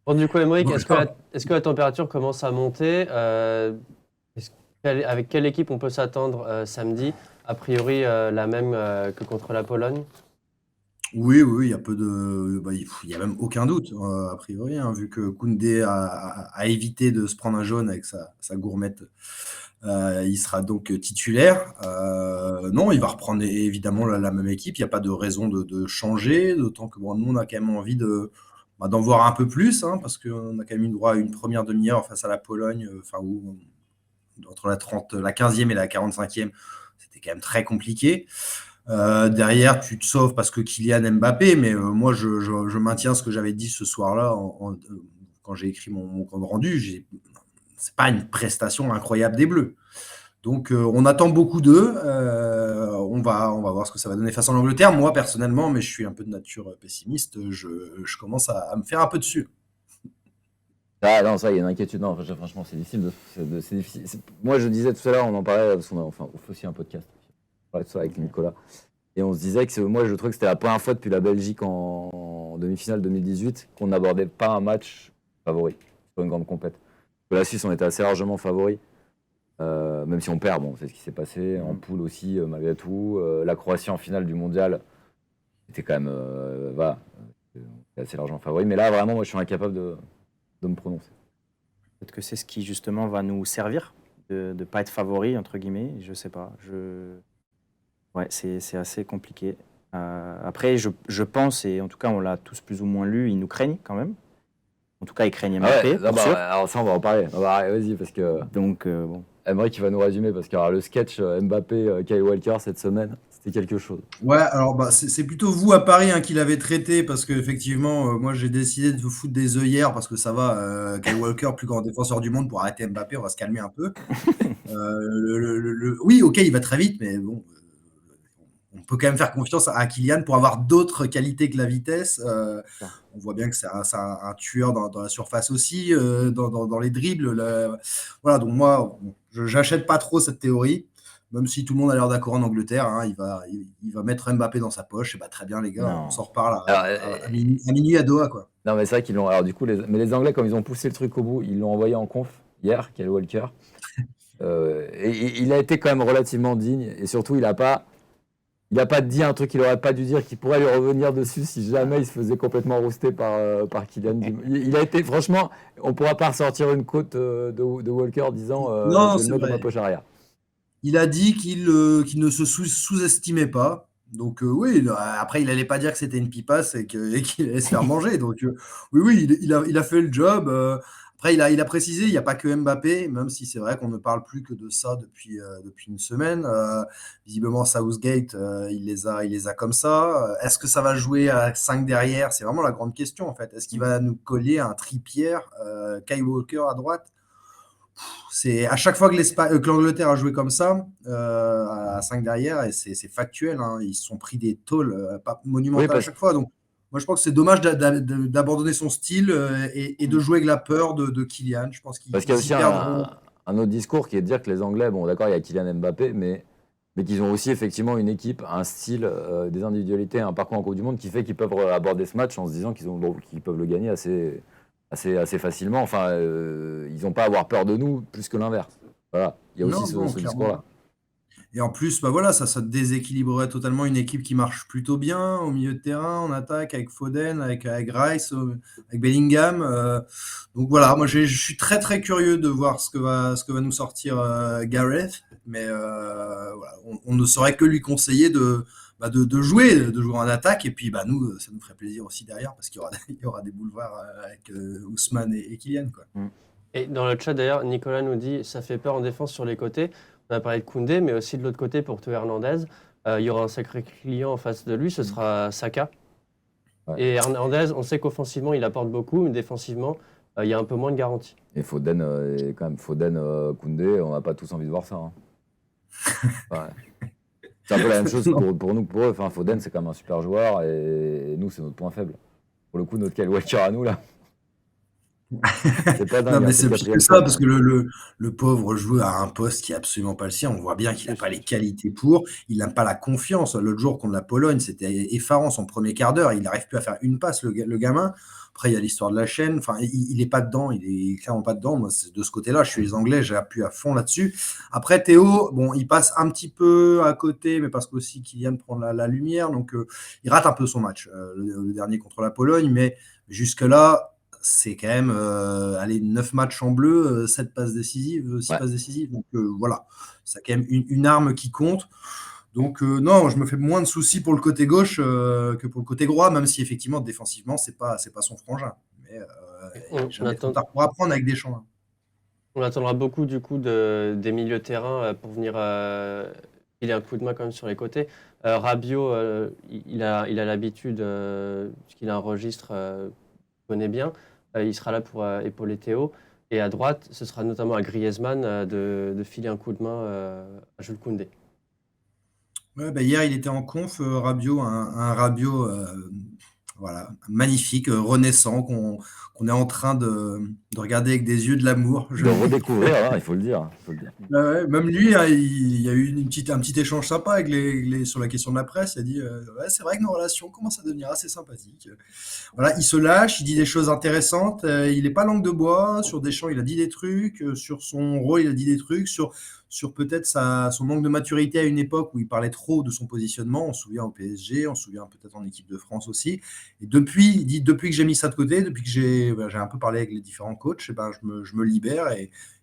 Bon, du coup, Aymeric, Voilà. est-ce que la température commence à monter? Avec quelle équipe on peut s'attendre samedi? A priori, la même que contre la Pologne. Oui, oui, il y a peu de, il y a même aucun doute, a priori, hein, vu que Koundé a évité de se prendre un jaune avec sa gourmette. Il sera donc titulaire. Non, il va reprendre évidemment la même équipe. Il n'y a pas de raison de changer, d'autant que bon, nous, on a quand même envie d'en voir un peu plus, hein, parce qu'on a quand même eu droit à une première demi-heure face à la Pologne, enfin, où entre la 15e et la 45e, c'était quand même très compliqué. Derrière, tu te sauves parce que Kylian Mbappé, mais moi, je maintiens ce que j'avais dit ce soir-là quand j'ai écrit mon compte rendu. C'est pas une prestation incroyable des Bleus. Donc, on attend beaucoup d'eux. On va voir ce que ça va donner face à l'Angleterre. Moi, personnellement, mais je suis un peu de nature pessimiste, je commence à me faire un peu dessus. Ah non, ça, il y a une inquiétude. Non, franchement, c'est difficile. C'est difficile. Moi, je disais tout à l'heure, on en parlait, parce qu'on a, enfin, on fait aussi un podcast. On parlait de ça avec Nicolas. Et on se disait que moi, je trouvais que c'était la première fois depuis la Belgique en demi-finale 2018 qu'on n'abordait pas un match favori sur une grande compète. Parce que la Suisse, on était assez largement favori. Même si on perd, bon, c'est ce qui s'est passé. En poule aussi, malgré tout. La Croatie en finale du mondial était quand même voilà, assez largement favori. Mais là, vraiment, moi, je suis incapable de me prononcer. Peut-être que c'est ce qui justement va nous servir de ne pas être favori, entre guillemets. Je sais pas. Ouais, c'est assez compliqué. Après, je pense, et en tout cas, on l'a tous plus ou moins lu, ils nous craignent quand même. En tout cas, ils craignent Ah Mbappé, ouais, non, pour sûr. alors ça, on va en parler. Vas-y, parce que Donc, bon. Emery qui va nous résumer, parce que alors, le sketch Mbappé, Kyle Walker cette semaine, c'était quelque chose. Ouais, alors c'est plutôt vous à Paris, hein, qui l'avez traité parce que effectivement, moi j'ai décidé de vous foutre des œillères parce que ça va, Kyle Walker, plus grand défenseur du monde pour arrêter Mbappé, on va se calmer un peu. Oui, ok, il va très vite, mais bon, on peut quand même faire confiance à Kylian pour avoir d'autres qualités que la vitesse. On voit bien que c'est un tueur dans la surface aussi, dans les dribbles. Voilà, donc moi, bon, j'achète pas trop cette théorie, même si tout le monde a l'air d'accord en Angleterre. Hein, il va mettre Mbappé dans sa poche. Et bah, très bien, les gars, on Non. s'en reparle Alors, à minuit à Doha, quoi. non, mais c'est vrai qu'ils l'ont. Alors, du coup, mais les Anglais, comme ils ont poussé le truc au bout, ils l'ont envoyé en conf hier, Kyle Walker. Et il a été quand même relativement digne. Et surtout, il a pas dit un truc qu'il aurait pas dû dire, qui pourrait lui revenir dessus si jamais il se faisait complètement roaster par Kylian. Il a été, franchement, on pourra pas ressortir une quote de Walker disant je Non, vais le c'est mettre dans ma vrai. poche arrière. Il a dit qu'il ne se sous-estimait pas. Donc oui, après il n'allait pas dire que c'était une pipasse et qu'il allait se faire manger. Donc oui, oui, il a fait le job. Après il a précisé, il n'y a pas que Mbappé, même si c'est vrai qu'on ne parle plus que de ça depuis une semaine. Visiblement Southgate, il les a comme ça. Est-ce que ça va jouer à 5 derrière? C'est vraiment la grande question en fait. Est-ce qu'il va nous coller un Trippier, Kyle Walker à droite? C'est à chaque fois que l'Angleterre a joué comme ça, à 5 derrière, et c'est factuel, hein, ils se sont pris des tôles pas Oui, monumentales à parce, chaque fois. Donc, moi, je pense que c'est dommage d'abandonner son style et de jouer avec la peur de Kylian. Je pense qu'ils parce qu'il y a y aussi perdront. un autre discours qui est de dire que les Anglais, bon, d'accord, il y a Kylian Mbappé, mais qu'ils ont aussi effectivement une équipe, un style, des individualités, un parcours en Coupe du Monde qui fait qu'ils peuvent aborder ce match en se disant qu'ils peuvent le gagner assez facilement. Enfin, ils n'ont pas à avoir peur de nous plus que l'inverse. Voilà, il y a aussi Non, non, ce clairement discours-là. pas. Et en plus, bah voilà, ça déséquilibrerait totalement une équipe qui marche plutôt bien au milieu de terrain, en attaque, avec Foden, avec Rice, avec Bellingham. Donc voilà, moi je suis très très curieux de voir ce que va nous sortir Gareth, mais voilà, on ne saurait que lui conseiller de jouer en attaque, et puis bah nous, ça nous ferait plaisir aussi derrière, parce qu'il y aura, il y aura des boulevards avec Ousmane et Kylian, quoi. Et dans le chat d'ailleurs, Nicolas nous dit ça fait peur en défense sur les côtés. On a parlé de Koundé, mais aussi de l'autre côté pour Théo Hernandez. Il y aura un sacré client en face de lui, ce sera Saka. Ouais. Et Hernandez, on sait qu'offensivement il apporte beaucoup, mais défensivement il y a un peu moins de garantie. Et Foden, quand même, Foden, Koundé, on n'a pas tous envie de voir ça. Hein. Ouais. C'est un peu la même chose pour nous que pour eux. Enfin, Foden, c'est quand même un super joueur et nous, c'est notre point faible. Pour le coup, notre Kyle Walker à nous, là. C'est pas Non, dingue, mais c'est c'est le pire que 4e ça, poste. parce que le pauvre joueur a un poste qui est absolument pas le sien. On voit bien qu'il n'a pas les qualités pour. Il n'a pas la confiance. L'autre jour, contre la Pologne, c'était effarant. Son premier quart d'heure, il n'arrive plus à faire une passe, le gamin. Après, il y a l'histoire de la chaîne. Enfin, il est pas dedans. Il est clairement pas dedans. Moi, de ce côté-là, je suis les Anglais, j'ai appuyé à fond là-dessus. Après, Théo, bon, il passe un petit peu à côté, mais parce qu'aussi Kylian prend la lumière. Donc, il rate un peu son match, le dernier contre la Pologne. Mais jusque-là, c'est quand même 9 matchs en bleu, 7 passes décisives, 6 Ouais. passes décisives. Donc voilà, c'est quand même une arme qui compte. Donc non, je me fais moins de soucis pour le côté gauche que pour le côté droit, même si effectivement défensivement, c'est pas son frangin. Mais il n'est On jamais trop attend, tard pour apprendre avec Deschamps. on attendra beaucoup du coup des milieux de terrain pour venir filer un coup de main quand même sur les côtés. Rabiot, il a l'habitude, puisqu'il a un registre qu'il connaît bien, il sera là pour épauler Théo. Et à droite, ce sera notamment à Griezmann de filer un coup de main à Jules Koundé. Ouais, bah, hier, il était en conf, Rabiot, un Rabiot voilà, magnifique, renaissant, qu'on est en train de regarder avec des yeux de l'amour. De redécouvrir, hein, il faut le dire. Ouais, même lui, hein, il y a eu un petit échange sympa avec sur la question de la presse. Il a dit ouais, c'est vrai que nos relations commencent à devenir assez sympathiques. Voilà, il se lâche, il dit des choses intéressantes. Il n'est pas langue de bois. Sur Deschamps, il a dit des trucs. Sur son rôle, il a dit des trucs. Sur peut-être son manque de maturité à une époque où il parlait trop de son positionnement. On se souvient au PSG, on se souvient peut-être en équipe de France aussi. Et il dit depuis que j'ai mis ça de côté, depuis que j'ai un peu parlé avec les différents coachs, eh ben, je me libère.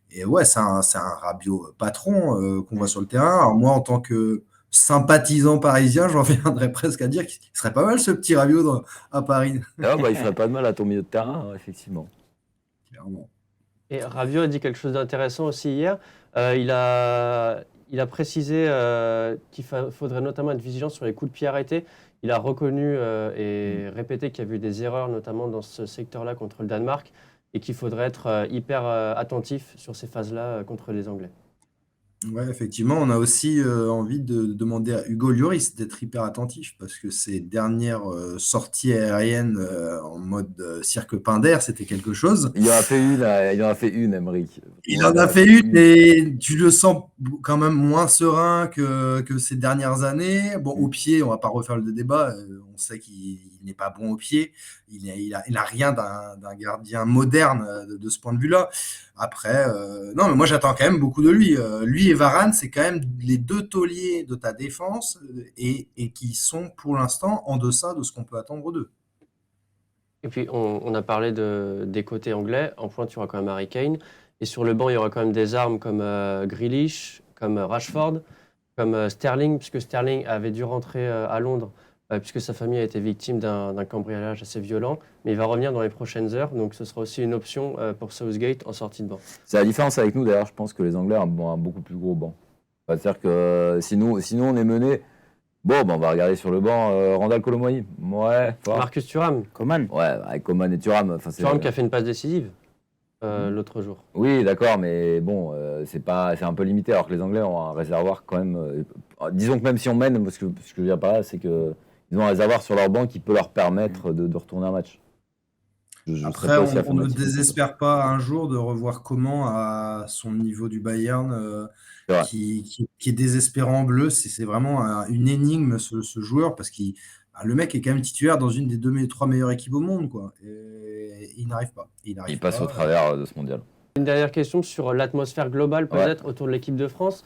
Et ouais, c'est un Rabiot patron qu'on voit sur le terrain. Alors moi, en tant que sympathisant parisien, j'en viendrais presque à dire qu'il serait pas mal ce petit Rabiot à Paris. Ah, bah, il ferait pas de mal à ton milieu de terrain, effectivement. Clairement. Et Rabiot a dit quelque chose d'intéressant aussi hier. Il a précisé qu'il faudrait notamment être vigilant sur les coups de pied arrêtés. Il a reconnu et répété qu'il y avait eu des erreurs, notamment dans ce secteur-là contre le Danemark, et qu'il faudrait être hyper attentif sur ces phases-là contre les Anglais. Ouais, effectivement, on a aussi envie de demander à Hugo Lloris d'être hyper attentif parce que ses dernières sorties aériennes en mode cirque Pinder, c'était quelque chose. Il en a fait une, Emeric. Il en a fait une et tu le sens quand même moins serein que ces dernières années. Bon, au pied, on va pas refaire le débat. On sait qu'il n'est pas bon au pied. Il a rien d'un gardien moderne de ce point de vue-là. Après, non, mais moi j'attends quand même beaucoup de lui. Lui et Varane, c'est quand même les deux tauliers de ta défense et qui sont pour l'instant en deçà de ce qu'on peut attendre d'eux. Et puis, on a parlé des côtés anglais. En pointe, il y aura quand même Harry Kane. Et sur le banc, il y aura quand même des armes comme Grealish, comme Rashford, comme Sterling, puisque Sterling avait dû rentrer à Londres, puisque sa famille a été victime d'un cambriolage assez violent. Mais il va revenir dans les prochaines heures. Donc, ce sera aussi une option pour Southgate en sortie de banc. C'est la différence avec nous, d'ailleurs. Je pense que les Anglais ont un beaucoup plus gros banc. C'est-à-dire que si nous, on est mené, bon, ben, on va regarder sur le banc Randal Kolo-Muani. Ouais, fort. Marcus Thuram. Coman. Ouais, avec Coman et Thuram. Thuram qui a fait une passe décisive l'autre jour. Oui, d'accord, mais bon, c'est un peu limité. Alors que les Anglais ont un réservoir quand même. Disons que même si on mène, ce que je veux dire par là, c'est qu'ils ont un réservoir sur leur banc qui peut leur permettre de retourner un match. Après, on ne désespère pas un jour de revoir Coman à son niveau du Bayern, qui est désespérant en bleu. C'est vraiment une énigme ce joueur parce que le mec est quand même titulaire dans une des 3 meilleures équipes au monde, quoi. Et il n'arrive pas. Il passe au travers de ce mondial. Une dernière question sur l'atmosphère globale peut-être autour de l'équipe de France.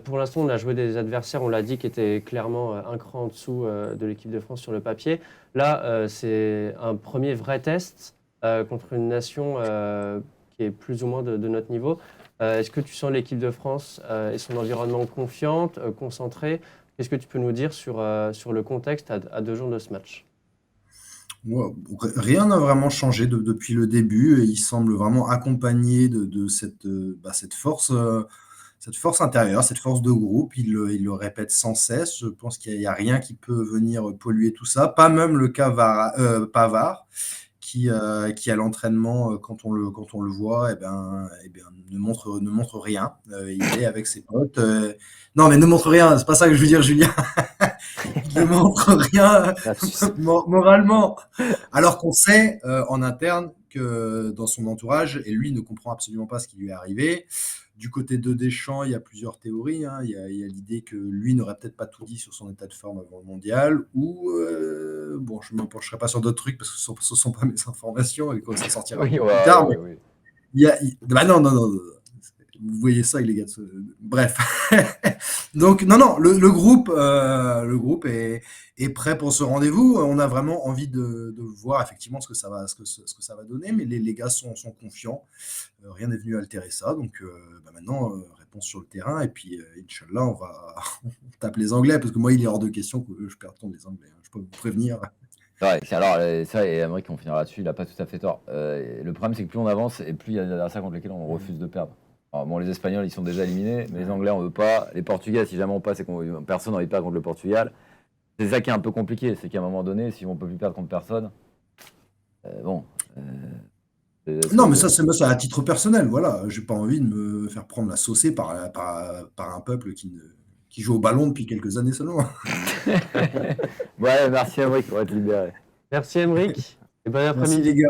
Pour l'instant, on a joué des adversaires, on l'a dit, qui étaient clairement un cran en dessous de l'équipe de France sur le papier. Là, c'est un premier vrai test contre une nation qui est plus ou moins de notre niveau. Est-ce que tu sens l'équipe de France et son environnement confiante, concentrée? Qu'est-ce que tu peux nous dire sur le contexte à 2 jours de ce match? Ouais, rien n'a vraiment changé depuis le début. Et il semble vraiment accompagné de cette force intérieure, cette force de groupe. Il le répète sans cesse. Je pense qu'il n'y a rien qui peut venir polluer tout ça. Pas même le cas Pavard, qui à l'entraînement, quand on le voit, ne montre rien. Il est avec ses potes. Non, mais ne montre rien, c'est pas ça que je veux dire, Julien. Il ne montre rien moralement. Alors qu'on sait en interne dans son entourage et lui ne comprend absolument pas ce qui lui est arrivé. Du côté de Deschamps, il y a plusieurs théories, hein. Il y a l'idée que lui n'aurait peut-être pas tout dit sur son état de forme avant le mondial, ou bon, je ne me pencherai pas sur d'autres trucs parce que ce ne sont pas mes informations et qu'on s'en sortira Oui, plus ouais, tard. ouais, Mais oui. bah non, non, non. Vous voyez ça, les gars. Bref. Donc, non, le groupe est prêt pour ce rendez-vous. On a vraiment envie de voir effectivement ce que ça va donner, mais les gars sont confiants. Rien n'est venu altérer ça. Donc, maintenant, réponse sur le terrain. Et puis, Inch'Allah, on tape les Anglais, parce que moi, il est hors de question que je perde contre les Anglais, hein. Je peux vous prévenir. Ouais, alors, ça, et Amérique, on finira là-dessus, il n'a pas tout à fait tort. Le problème, c'est que plus on avance, et plus il y a des adversaires contre lesquels on refuse de perdre. Alors, bon, les Espagnols, ils sont déjà éliminés, mais les Anglais, on veut pas. Les Portugais, si jamais on passe et qu'on personne n'a envie de perdre contre le Portugal, c'est ça qui est un peu compliqué, c'est qu'à un moment donné, si on peut plus perdre contre personne, bon. Non, mais ça, c'est à titre personnel. Voilà, j'ai pas envie de me faire prendre la saucée par un peuple qui joue au ballon depuis quelques années seulement. Ouais, merci Amérique pour être libéré. Merci, Emeric. Et bon Merci après-midi. les gars.